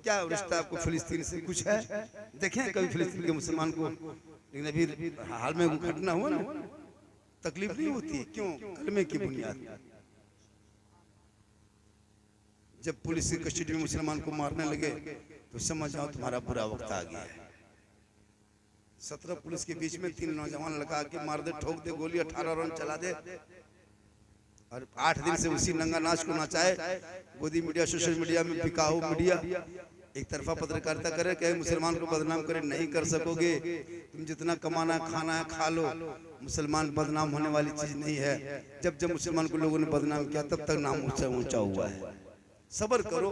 क्या रिश्ता आपको फिलिस्तीन से कुछ है? देखें कभी फिलिस्तीन के मुसलमान को? लेकिन अभी हाल में घटना हुआ ना, तकलीफ नहीं होती है। क्यों? कलमे की बुनियाद। जब पुलिस की कस्टडी में मुसलमान को मारने लगे तो समझ जाओ तुम्हारा बुरा वक्त आ गया है। 17 पुलिस के बीच में 3 नौजवान लगा के मार दे, ठोक दे गोली, 18 रन चला दे, और 8 दिन से उसी नंगा नाच को नचाए। गोदी मीडिया, सोशल मीडिया में बिकाऊ मीडिया एक तरफा पत्रकारिता करे, कहे मुसलमान को बदनाम करे। नहीं कर सकोगे, तुम जितना कमाना खाना है खा लो, मुसलमान बदनाम होने वाली चीज नहीं है। जब जब मुसलमान को लोगों ने बदनाम किया तब तक नाम ऊंचा हुआ है। सब्र करो,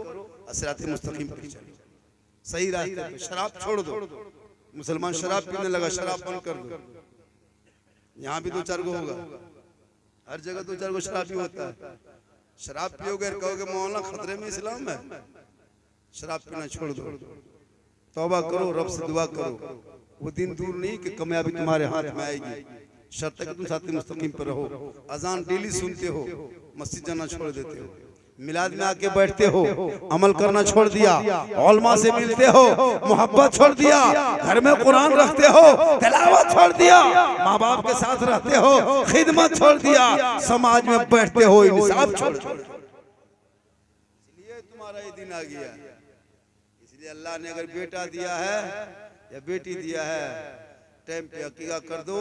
सिराते मुस्तकीम पर चलो, सही रास्ते पे। शराब छोड़ दो, मुसलमान शराब पीने लगा, शराब बंद कर दो। यहाँ भी 2-4 गो होगा, हर जगह 2-4 गो शराबी होता है। शराब पियोगे और कहोगे मौलाना खतरे में इस्लाम है, शराब पीना छोड़ दो, तौबा करो, रब से दुआ करो। वो दिन दूर नहीं कि कामयाबी तुम्हारे हाथ में आएगी, शर्त है कि तुम साथ मुस्तकीम पर रहो। अजान डेली सुनते हो, मस्जिद जाना छोड़ देते हो, मिलाद में आके बैठते हो, अमल करना छोड़ दिया, उलमा से मिलते हो, मोहब्बत छोड़ दिया, घर में कुरान रखते हो, तिलावत छोड़ दिया, माँ बाप के साथ रहते हो, खिदमत छोड़ दिया, समाज में बैठते हो, इंसाफ छोड़ दिया। इसलिए तुम्हारा ये दिन आ गया। इसलिए अल्लाह ने अगर बेटा दिया है या बेटी दिया है, टाइम पे अकीका कर दो,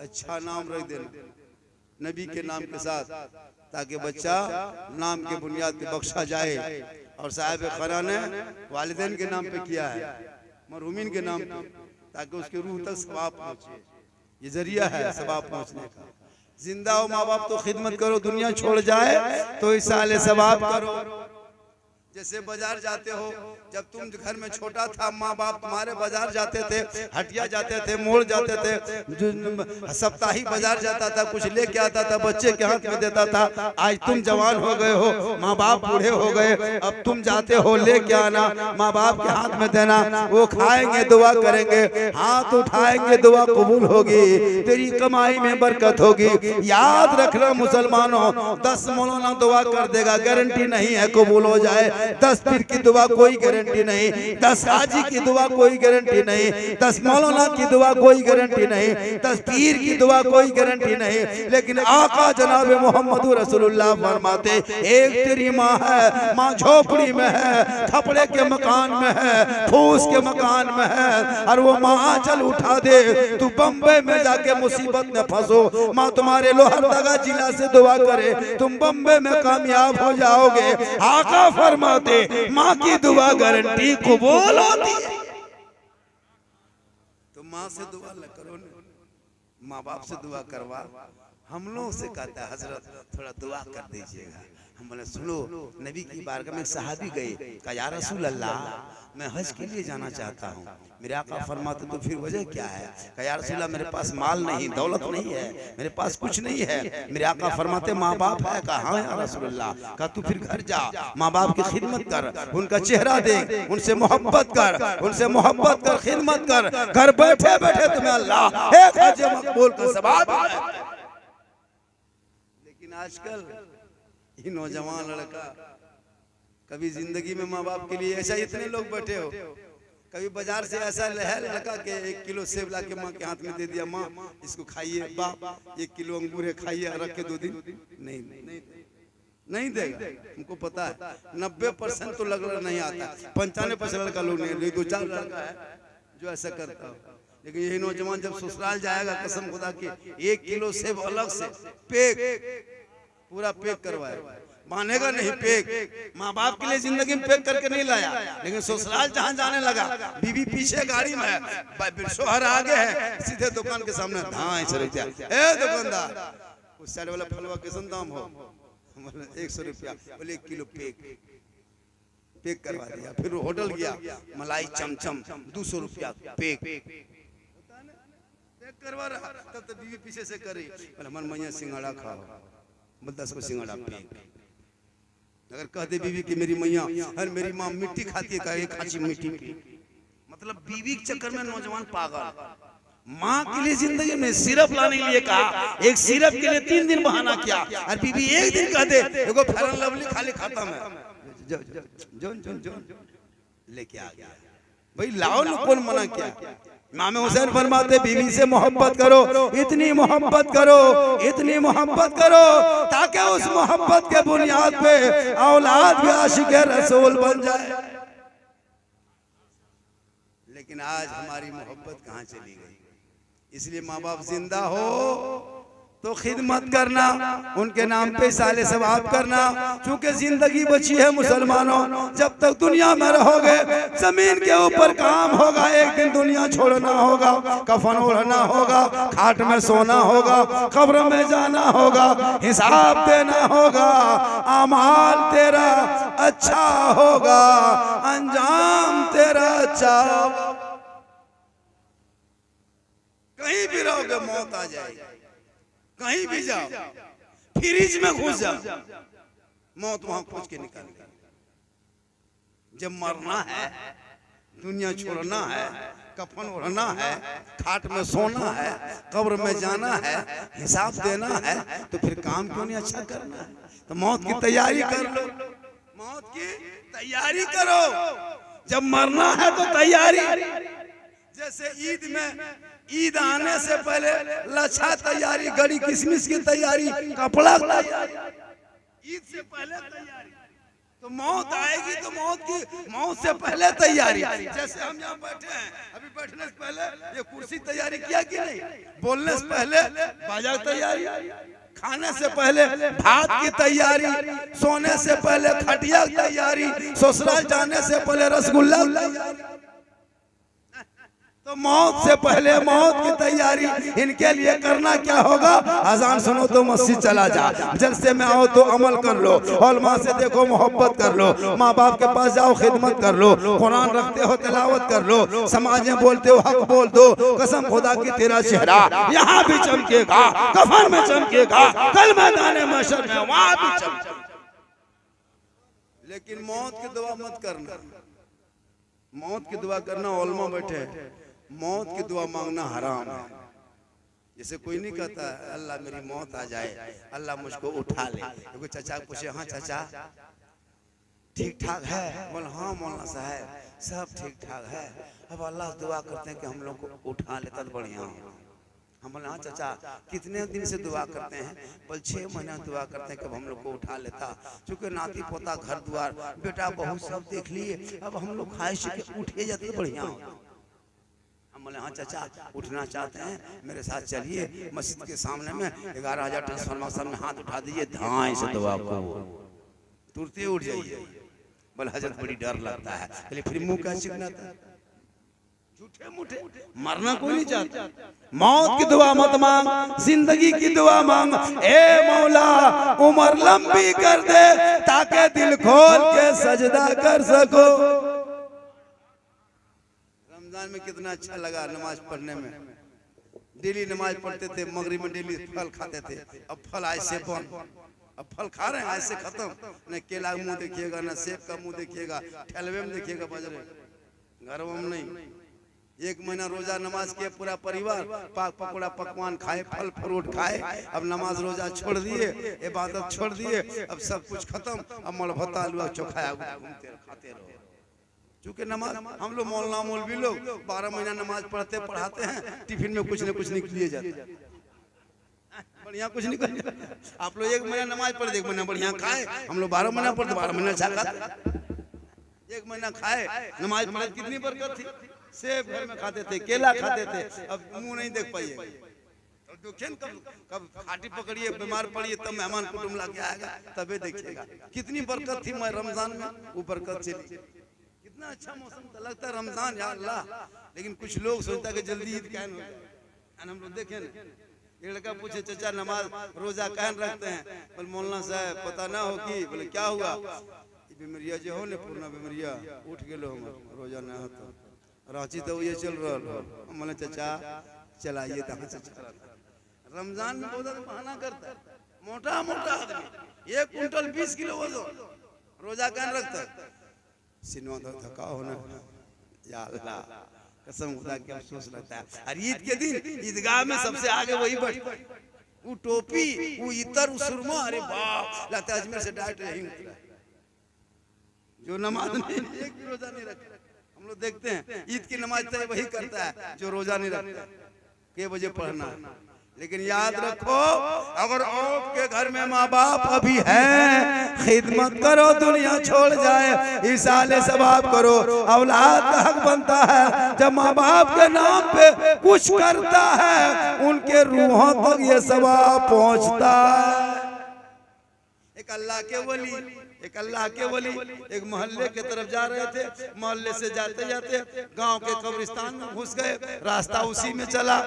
अच्छा नाम रख देना नबी के नाम के साथ, ताकि बच्चा नाम के बुनियाद पे बख्शा जाए। और साहिब खरा ने वालिदैन के नाम पे किया है, मरहूमिन के नाम पे, ताकि उसके रूह तक सवाब पहुंचे। ये जरिया है सवाब पहुंचने का। जिंदा हो माँ बाप तो खिदमत करो, दुनिया छोड़ जाए तो इस साले सवाब करो। जैसे बाजार जाते हो, जब तुम घर में छोटा था, माँ बाप तुम्हारे बाजार जाते थे, हटिया जाते थे, मोड़ जाते थे, सप्ताही बाजार जाता था, कुछ लेके आता था, बच्चे के हाथ में देता था। आज तुम जवान हो गए हो, माँ बाप बूढ़े हो गए, अब तुम जाते हो लेके आना, माँ बाप के हाथ में देना, वो खाएंगे दुआ करेंगे, हाथ उठाएंगे दुआ कबूल होगी, तेरी कमाई में बरकत होगी। याद रखना मुसलमानों, 10 मौलाना दुआ कर देगा, गारंटी नहीं है कबूल हो जाए। 10 पीर की दुआ कोई गारंटी नहीं, 10 हाजी की दुआ कोई गारंटी नहीं, 10 मौलाना की दुआ कोई गारंटी नहीं, 10 पीर की दुआ कोई गारंटी नहीं। लेकिन आका जनाब मोहम्मद रसूलुल्लाह फरमाते, एक तेरी माँ है, माँ झोपड़ी में है, खपड़े के मकान में है, फूस के मकान में है, और वो माँ आंचल उठा दे, तू बम्बई में जाके मुसीबत में फंसो, माँ तुम्हारे लोहरदगा जिला से दुआ करे, तुम बम्बई में कामयाब हो जाओगे। आका फरमा माँ की दुआ गारंटी कबूल होती है। तो माँ से दुआ न करो, माँ बाप से दुआ करवा। हम लोग से कहता है हजरत थोड़ा दुआ कर दीजिएगा। हम बोले सुनो, नबी की बारगाह में सहाबी गए, कहा या रसूल अल्लाह मैं हज के लिए जाना चाहता हूँ। मेरे आका फरमाते तो फिर वजह क्या है? कहा या रसूल अल्लाह मेरे पास माल नहीं, दौलत नहीं है, मेरे पास कुछ नहीं है। मेरे आका फरमाते माँ बाप है? कहा हाँ या रसूल अल्लाह। कहा तू फिर घर जा, माँ बाप की खिदमत कर, उनका चेहरा देख, उनसे मोहब्बत कर, उनसे मोहब्बत कर, खिदमत कर, घर बैठे बैठे तुम्हें अल्लाह एक हज मकबूल का सवाब है। लेकिन आजकल ये नौजवान लड़का, कभी जिंदगी में माँ बाप के लिए ऐसा, इतने लोग बैठे हो, कभी बाजार से ऐसा लड़का के 1 किलो सेब ला के माँ के हाथ में दे दिया, माँ इसको खाइए, बाप 1 किलो अंगूर है खाइए, रख के 2 दिन नहीं देगा। हमको पता है 90% तो लड़का नहीं आता, 95% लड़का लोग नहीं, 2-4 लड़का है जो ऐसा करता हो। लेकिन यही नौजवान जब ससुराल जाएगा, कसम खुदा की 1 किलो सेब अलग से पैक, पूरा पैक करवाएगा, मानेगा नहीं पैक। माँ बाप के लिए जिंदगी में पैक करके नहीं लाया, लेकिन ससुराल जहाँ जाने लगा, बीवी पीछे गाड़ी में है, शोहर आगे है, सीधे दुकान के सामने 250 रुपया, ए दुकानदार उस साइड वाला फलवा कैसन दाम हो? 100 रुपया। बोले 1 किलो पैक करवा दिया। फिर होटल गया, मलाई चमचम 200 रुपया पैक करवा रहा, तब तो बीवी पीछे से करे, मन मैया सिंघाड़ा खाओ, 10 को सिंघाड़ा पैक। अगर कह दे बीवी की मेरी मैया हर मेरी माँ मिट्टी खाती है, कहे खाची मिट्टी, मतलब बीवी के चक्कर में नौजवान पागल। माँ के लिए जिंदगी में सिरप लाने के लिए कहा, एक सिरप के लिए 3 दिन बहाना किया, और बीवी एक दिन कह दे देखो फेयर एंड लवली खाली खाता मैं, लेके आ गया। भाई लाओ ना, कौन मना किया? इमाम हुसैन फरमाते बीवी से मोहब्बत करो, इतनी मोहब्बत करो, इतनी मोहब्बत करो ताकि उस मोहब्बत के बुनियाद पे औलाद भी आशिक रसूल बन जाए। लेकिन आज हमारी मोहब्बत कहाँ चली गई? इसलिए माँ बाप जिंदा हो तो खिदमत करना, उनके नाम पे साले सवाब करना, क्योंकि जिंदगी बची है मुसलमानों। जब तक दुनिया में रहोगे जमीन के ऊपर काम होगा, एक दिन दुनिया छोड़ना होगा, कफन ओढ़ना होगा, खाट में सोना होगा, कब्र में जाना होगा, हिसाब देना होगा। अमाल तेरा अच्छा होगा, अंजाम तेरा अच्छा। कहीं भी रहोगे मौत आ जाएगी, कहीं भी जाओ, फ्रिज में घुस जाओ, मौत वहां खोज के निकाल। जब मरना है, दुनिया छोड़ना है, कफन ओढ़ना है, खाट में सोना है, कब्र में जाना है, हिसाब देना है, तो फिर काम क्यों नहीं अच्छा करना है? तो मौत की तैयारी कर लो, मौत की तैयारी करो। जब मरना है तो तैयारी, जैसे ईद में, ईद आने से पहले लच्छा तैयारी, गड़ी किशमिश की तैयारी, कपड़ा तैयारी, ईद से पहले तैयारी। तो मौत आएगी तो मौत से पहले तैयारी। जैसे हम यहाँ बैठे हैं, अभी बैठने से पहले ये कुर्सी तैयारी किया कि नहीं? बोलने से पहले बाजा तैयारी, खाने से पहले भात की तैयारी, सोने से पहले खटिया तैयारी, ससुराल जाने से पहले रसगुल्ला तैयारी। तो मौत से पहले मौत की तैयारी इनके लिए करना क्या होगा? अजान सुनो तो मस्जिद चला जा, जलसे में आओ तो अमल कर लो, उलमा से देखो मोहब्बत कर लो, माँ बाप के पास जाओ खिदमत कर लो, कुरान रखते हो तिलावत कर लो, समाज में बोलते हो हक बोल दो। कसम खुदा की तेरा चेहरा यहाँ भी चमकेगा, कफन में चमकेगा, कल मैदान महशर में वहां भी चमकेगा। लेकिन मौत की दुआ मत करना, मौत की दुआ करना, उलमा बैठे, मौत की दुआ मांगना हराम है। जैसे कोई नहीं कहता अल्लाह मेरी मौत आ जाए, अल्लाह मुझको उठा ले। क्योंकि चाचा पूछे, हाँ चाचा ठीक ठाक है? बोले हाँ मौलाना साहब सब ठीक ठाक है। अब अल्लाह दुआ करते हैं कि हम लोग को उठा लेता तो बढ़िया हो। हम बोले हाँ चाचा कितने दिन से दुआ करते हैं? बोल 6 महीना दुआ करते हैं कि हम लोग को उठा लेता, क्योंकि नाती पोता घर द्वार बेटा बहू सब देख लिए, अब हम लोग ख्वाहिश के उठे जाते तो बढ़िया हो। हम बोले हाँ चाचा उठना चाहते हैं, मेरे साथ चलिए मस्जिद के सामने में 11,000 ट्रांसफार्मर में हाथ उठा दीजिए, धाए से तो आपको तुरंत उठ जाइए। बोले हजरत बड़ी डर लगता है। बोले फिर मुंह क्या चिकनाता? झूठे मूठे मरना कोई नहीं चाहता। मौत की दुआ मत मांग, जिंदगी की दुआ मांग। ए मौला उम्र लंबी कर दे ताकि दिल खोल के सजदा कर सको। रमजान में कितना अच्छा लगा नमाज पढ़ने में। डेली नमाज पढ़ते थे, मगरिब में डेली फल खाते थे। अब फल आज से बंद, अब फल खा रहे हैं आज से खत्म। न केला का मुंह देखिएगा, न सेब का मुंह देखिएगा, ठेलवे में देखिएगा बजरे, घर में नहीं। 1 महीना रोजा नमाज किए पूरा परिवार, पाक पकौड़ा पकवान खाए, फल फ्रूट खाए। अब नमाज रोजा छोड़ दिए, इबादत छोड़ दिए, अब सब कुछ खत्म। अब मलभत्ता आलू चोखा घूमते खाते रहो। क्योंकि नमाज हम लोग मौलाना मौलवी लोग 12 महीना नमाज पढ़ते पढ़ाते हैं, टिफिन में कुछ न कुछ निकलिए जाते हैं, बढ़िया कुछ नहीं कर। आप लोग 1 महीना नमाज पढ़ते 1 महीना बढ़िया खाए, हम लोग 12 महीना पढ़ते 12 महीना अच्छा खाते। 1 महीना खाए नमाज पढ़े, कितनी बरकत थी। सेब घर में खाते थे, केला खाते थे, अब मुंह नहीं देख पाइए। कब खाटी पकड़िए, बीमार पड़िए, तब मेहमान कुटुंब लाके आएगा, तबे देखिएगा कितनी बरकत थी। मैं रमजान में वो बरकत चली, कितना अच्छा मौसम था, लगता रमजान या अल्लाह। लेकिन कुछ लोग सोचता कि जल्दी ईद कहन हो जाए। हम लोग देखे ना, एक लड़का पूछे चाचा नमाज रोजा कहन रखते हैं? बोले मौलाना साहब पता ना हो कि। बोले क्या हुआ? बीमारिया जो हो ना, पूर्ण बीमारिया उठ गेलो, हम रोजा ना होता रांची तो ये चल रहा। बोले चाचा चलाइए कहाँ से चला। रमजान में बहुत बहाना करता है, मोटा मोटा आदमी 1 कुंटल 20 किलो वजन रोजा कहन रखता है। सिनवा तो थका होना, या अल्लाह कसम खुदा के अफसोस लगता है। और ईद के दिन ईदगाह में सबसे आगे वही बैठता, वो टोपी, वो इतर, वो सुरमा, अरे बाप लगता है अजमेर से डायरेक्ट यहीं उतरा। जो नमाज नहीं, एक भी रोजा नहीं रखता। हम लोग देखते हैं ईद की नमाज तो वही करता है जो रोजा नहीं रखता, के बजे पढ़ना है। लेकिन याद रखो, अगर आपके घर में माँ बाप अभी हैं, खिदमत करो, दुनिया छोड़ जाए, इसाले सवाब करो। औलाद का हक बनता है जब माँ बाप के नाम पे कुछ करता है, उनके रूहों तक ये सवाब पहुँचता है। एक अल्लाह के वली एक मोहल्ले के तरफ जा रहे थे, मोहल्ले से जाते जाते गांव के कब्रिस्तान में घुस गए, रास्ता उसी में चला।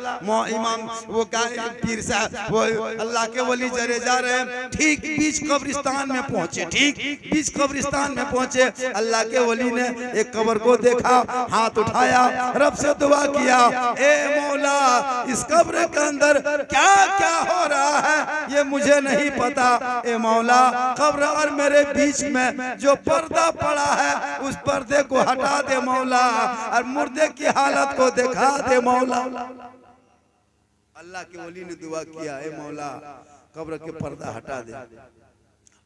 इमाम वो पीर साहब वो अल्लाह के वली जरे जा रहे हैं, ठीक बीच कब्रिस्तान में पहुंचे, ठीक बीच कब्रिस्तान में पहुंचे। अल्लाह के वली ने एक कब्र को देखा, हाथ उठाया, रब से दुआ किया, ए मौला इस कब्र के अंदर क्या क्या हो रहा है ये मुझे नहीं पता, ए मौला कब्र और मेरे बीच में जो पर्दा पड़ा है उस पर्दे को हटा दे मौला, और मुर्दे की हालत को दिखा दे मौला। अल्लाह के वली ने दुआ किया, ए मौला कब्र के पर्दा हटा दे।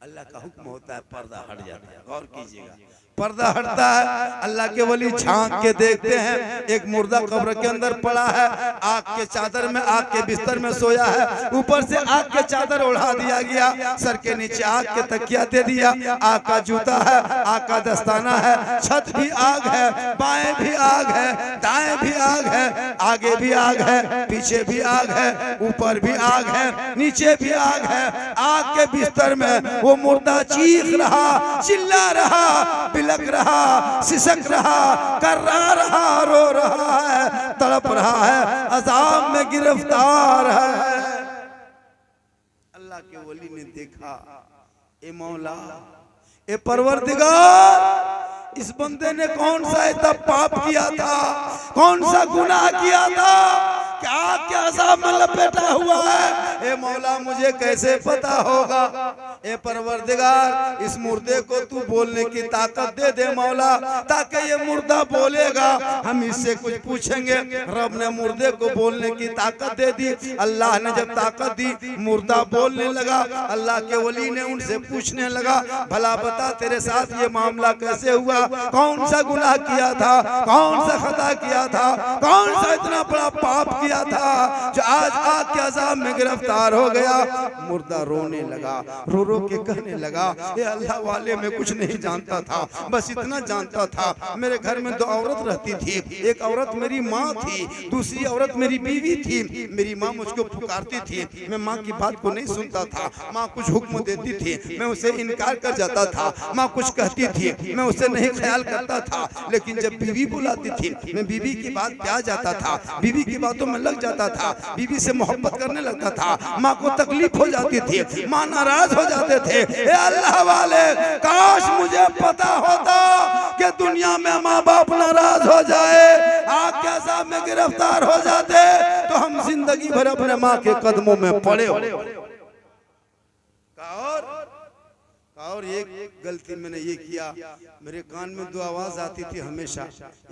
अल्लाह का हुक्म होता है, पर्दा हट जाता है। गौर कीजिएगा, पर्दा हटता है, अल्लाह के वली झांक के देखते हैं, एक मुर्दा कब्र के अंदर पड़ा है, आग के चादर में, आग के बिस्तर में सोया है, ऊपर से आग के चादर उड़ा दिया गया, सर के नीचे आग के तकिया दे दिया, आग का जूता है, आग का दस्ताना है, छत भी आग है, बाएं भी आग है, दाएं भी आग है, आगे भी आग है, पीछे भी आग है, ऊपर भी आग है, नीचे भी आग है। आग के बिस्तर में वो मुर्दा चीख रहा, चिल्ला रहा, बिलक रहा, सिसक रहा, कर्रा रहा, रो रहा है, तड़प रहा है, अजाब में गिरफ्तार है। अल्लाह के वली ने देखा, ए मौला, ए परवरदिगार, इस बंदे ने कौन सा ऐसा पाप किया था, कौन सा गुनाह किया था, क्या क्या अज़ाब में लपेटा हुआ है, ए मौला मुझे कैसे पता होगा। ए परवरदिगार, इस मुर्दे को तू बोलने की ताकत दे दे मौला, ताकि ये मुर्दा बोलेगा, हम इससे कुछ पूछेंगे। रब ने मुर्दे को बोलने की ताकत दे दी। अल्लाह ने जब ताकत दी, मुर्दा बोलने लगा। अल्लाह के वली ने उनसे पूछने लगा, भला बता तेरे साथ ये मामला कैसे हुआ, कौन सा गुनाह किया था, कौन सा खता किया था, कौन सा इतना बड़ा पाप किया था जो आज आग के अज़ाब में गिरफ्तार हो गया। मुर्दा रोने लगा, रो रो के कहने लगा, ये अल्लाह वाले में कुछ नहीं जानता था, बस इतना जानता था मेरे घर में दो औरत रहती थी, एक औरत मेरी माँ थी, दूसरी औरत मेरी बीवी थी। मेरी माँ मुझको पुकारती थी, मैं माँ की बात को नहीं सुनता था, माँ कुछ हुक्म देती थी, मैं उसे इनकार कर जाता था, माँ कुछ कहती थी, मैं उसे नहीं ख्याल करता था, लेकिन जब बीवी बुलाती थी, मैं बीवी की बात पे आ जाता था, बीवी की बातों में लग जाता था, बीवी से मोहब्बत करने लगता था। माँ को तकलीफ हो जाती थी, माँ नाराज हो जाते थे। ए अल्लाह वाले, काश मुझे पता होता कि दुनिया में माँ बाप नाराज हो जाए, आग के अज़ाब में गिरफ्तार हो जाते, तो हम जिंदगी भर अपने माँ के कदमों में पड़े हो। और एक गलती मैंने ये किया, मेरे कान में दो आवाज आती थी हमेशा,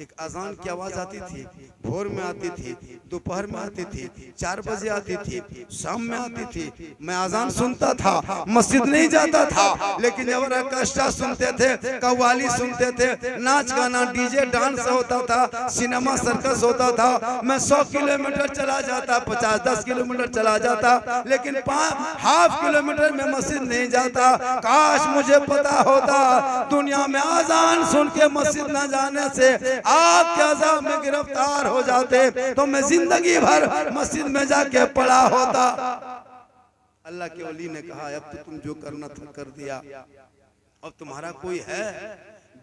एक अजान की आवाज आती थी, भोर में आती थी, दोपहर में आती थी, 4 बजे आती थी, शाम में आती थी। मैं अजान सुनता था, मस्जिद नहीं जाता था, लेकिन जब ऑर्केस्ट्रा सुनते थे, कव्वाली सुनते थे, नाच गाना, डीजे डांस होता था, सिनेमा सर्कस होता था, मैं 100 किलोमीटर चला जाता, 50-10 किलोमीटर चला जाता, लेकिन 1/2 किलोमीटर में मस्जिद नहीं जाता। काश मुझे पता होता दुनिया में अजान सुन के मस्जिद न जाने से आग के अज़ाब में गिरफ्तार हो जाते, तो मैं जिंदगी भर मस्जिद में जाके पड़ा होता। अल्लाह के वली ने कहा, अब तो तुम जो करना था कर दिया, अब तुम्हारा कोई है,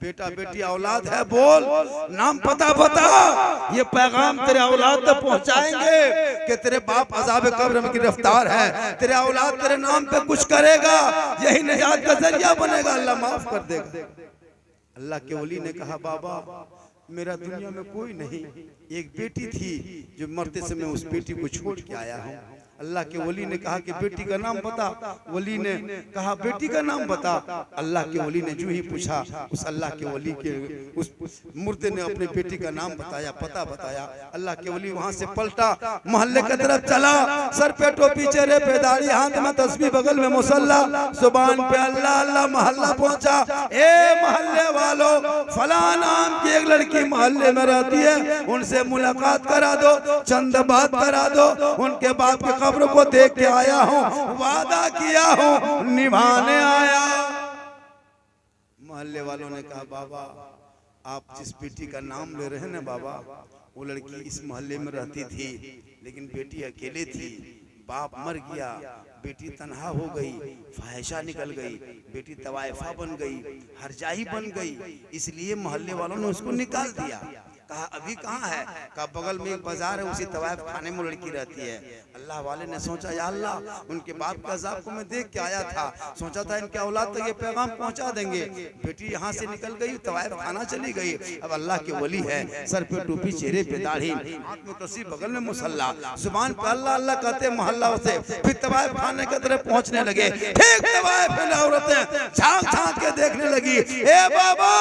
बेटा बेटी औलाद है, बोल नाम पता बता, ये पैगाम तेरे औलाद तक पहुंचाएंगे कि तेरे बाप अज़ाब कब्र में गिरफ्तार है, तेरे औलाद तेरे नाम पे कुछ करेगा, यही निजात का जरिया बनेगा, अल्लाह माफ कर देगा। अल्लाह के वली ने कहा, बाबा मेरा दुनिया में कोई नहीं, एक बेटी थी जो मरते समय उस बेटी को छोड़ के आया हूँ, अल्लाह के वली ने कहा कि बेटी का नाम बता। वली ने कहा बेटी का नाम बता। अल्लाह के वली ने जो ही पूछा, उस अल्लाह के वली के उस मुर्दे ने अपने बेटी का नाम बताया, पता बताया। अल्लाह के वली वहां से पलटा, मोहल्ले की तरफ चला, सर पे टोपी, चेहरे पे दाढ़ी, हाथ में तस्बीह, बगल में मुसल्ला, जुबान पे अल्लाह अल्लाह। मोहल्ला पहुंचा, ए मोहल्ले वालों, फला नाम की एक लड़की मोहल्ले में रहती है, उनसे मुलाकात करा दो, चंद बात करा दो, उनके बाप की कब्र को देख के आया हूँ, वादा किया हूँ, निभाने आया। मोहल्ले वालों ने कहा बाबा आप जिस बेटी का नाम ले रहे हैं ना बाबा, वो लड़की इस मोहल्ले में रहती थी, लेकिन बेटी अकेले थी, बाप मर गया, बेटी तन्हा हो गई, फाहिशा निकल गई, बेटी तवाइफा बन गई, हरजाई बन गई, इसलिए मोहल्ले वालों ने उसको निकाल दिया। कहा अभी कहाँ है? कहा बगल में एक बाजार है, उसी तवाइफ खाने में लड़की रहती है। अल्लाह वाले ने सोचा या अल्लाह उनके बाप के अज़ाब को मैं देख के आया था, सोचा था इनके औलाद तक ये पैगाम पहुंचा देंगे, बेटी यहाँ से निकल गई, तवाइफ खाना चली गई। अब अल्लाह के वली है, सर पे टोपी, चेहरे पे दाढ़ी, हाथ में तस्बीह, बगल में मुसल्ला, जुबान पे अल्लाह अल्लाह कहते मोहल्ला से फिर तवाइफ खाने की तरफ पहुंचने लगे। ठीक तवाइफ में औरतें झांक झांक के देखने लगी, ए बाबा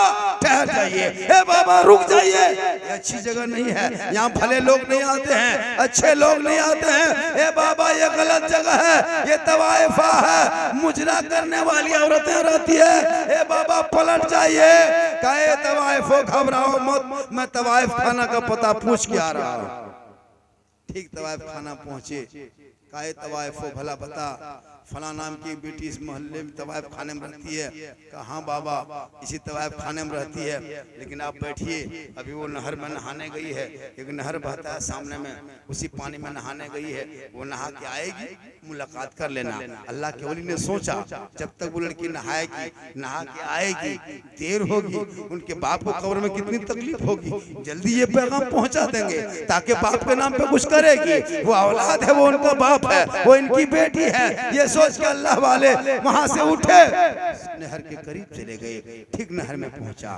ठहर जाइए, ए बाबा रुक जाइए, ये अच्छी जगह नहीं है, यहाँ भले लोग नहीं आते हैं, अच्छे लोग नहीं आते हैं, ए बाबा ये गलत जगह है, ये तवाइफा है, मुजरा करने वाली औरतें रहती है, ए बाबा पलट जाइए। कहे तवाइफो घबराओ मत, मैं तवाइफ खाना का पता पूछ के आ रहा हूँ। ठीक तवाइफ खाना पहुंचे, कहे तवाइफो भला बता फला नाम की बेटी इस मोहल्ले में तवाइफ खाने में रहती है? कहा हाँ बाबा इसी तवाइफ खाने में रहती है, लेकिन आप बैठिए, अभी वो नहर में नहाने गई है, एक नहर बहता है सामने में, उसी पानी में नहाने गई है, वो नहा के आएगी, मुलाकात कर लेना। अल्लाह के वली ने सोचा जब तक वो लड़की नहाएगी, नहा के आएगी, देर होगी, उनके बाप को कब्र में कितनी तकलीफ होगी, जल्दी ये पैगाम पहुंचा देंगे ताकि बाप के नाम पे कुछ करेगी, वो औलाद है, वो उनका बाप है, वो इनकी बेटी है, ये सोच के अल्लाह वाले वहां से उठे, नहर के करीब चले गए। ठीक नहर में पहुंचा,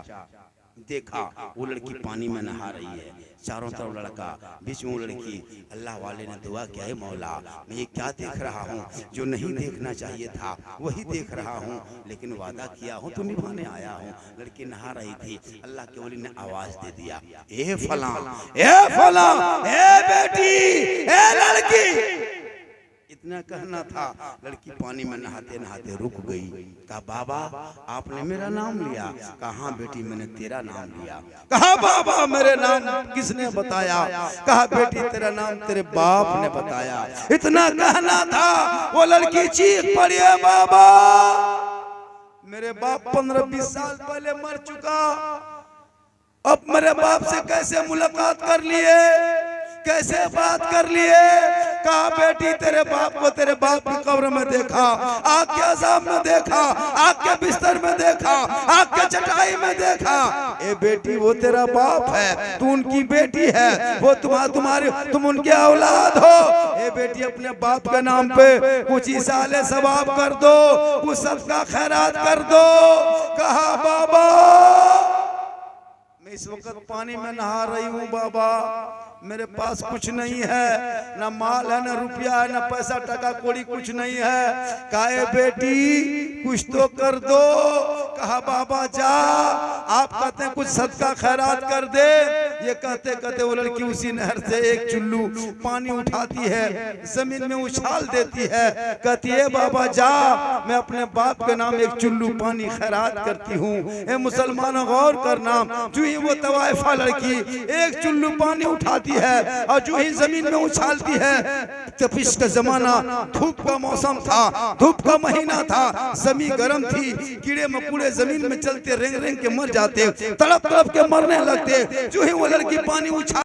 देखा वो लड़की पानी में नहा रही है, चारों तरफ लड़का, बीच में वो लड़की। अल्लाह वाले ने दुआ किया है मौला मैं ये क्या देख रहा हूँ, जो नहीं देखना चाहिए था वही देख रहा हूँ, लेकिन वादा किया हूँ तो निभाने आया हूँ। लड़की नहा रही थी, अल्लाह के वली ने आवाज दे दिया, ए फला, ए फला, ए बेटी, ए लड़की। इतना कहना था, लड़की पानी में नहाते नहाते रुक गई। कहा बाबा आपने मेरा नाम लिया? कहा हाँ बेटी मैंने तेरा नाम लिया। कहा बाबा मेरे नाम किसने बताया? कहा बेटी तेरा नाम तेरे बाप ने बताया। इतना कहना था, वो लड़की चीख पड़ी है बाबा मेरे बाप 15-20 साल पहले मर चुका, अब मेरे बाप से कैसे मुलाकात कर लिए, कैसे बात कर लिए। कहा बेटी तेरे बाप को तेरे बाप की कब्र में देखा, आग के अज़ाब में देखा, आग के बिस्तर में देखा, आग के चटाई में देखा। ए बेटी वो तेरा बाप है, तू उनकी बेटी है, वो तुम्हारी तुम उनके औलाद हो। ए बेटी अपने बाप के नाम पे कुछ इसाले सवाब कर दो, कुछ सदका खैरात कर दो। कहा बाबा मैं इस वक्त पानी में नहा रही हूँ बाबा, मेरे पास कुछ नहीं है, ना माल है, ना रुपया है, ना पैसा टका कोड़ी कुछ नहीं है। कहा बेटी कुछ तो कर दो। कहा बाबा जा, आप कहते हैं कुछ सदका खैरात कर दे। ये कहते कहते वो लड़की उसी नहर से एक चुल्लू पानी उठाती है, जमीन में उछाल देती है, कहती है बाबा जा, मैं अपने बाप के नाम एक चुल्लू पानी खैरात करती हूँ। ए मुसलमानों गौर करना, जो ही वो तवाइफा लड़की एक चुल्लू पानी उठाती है और जो ही जमीन में उछालती है, तपिश का जमाना, धूप का मौसम था, धूप का महीना था, जमीन गर्म थी, कीड़े मकोड़े जमीन में चलते रेंग रेंग के मर जाते, तड़प तड़प के मरने लगते। जो ही वो लड़की पानी उछाल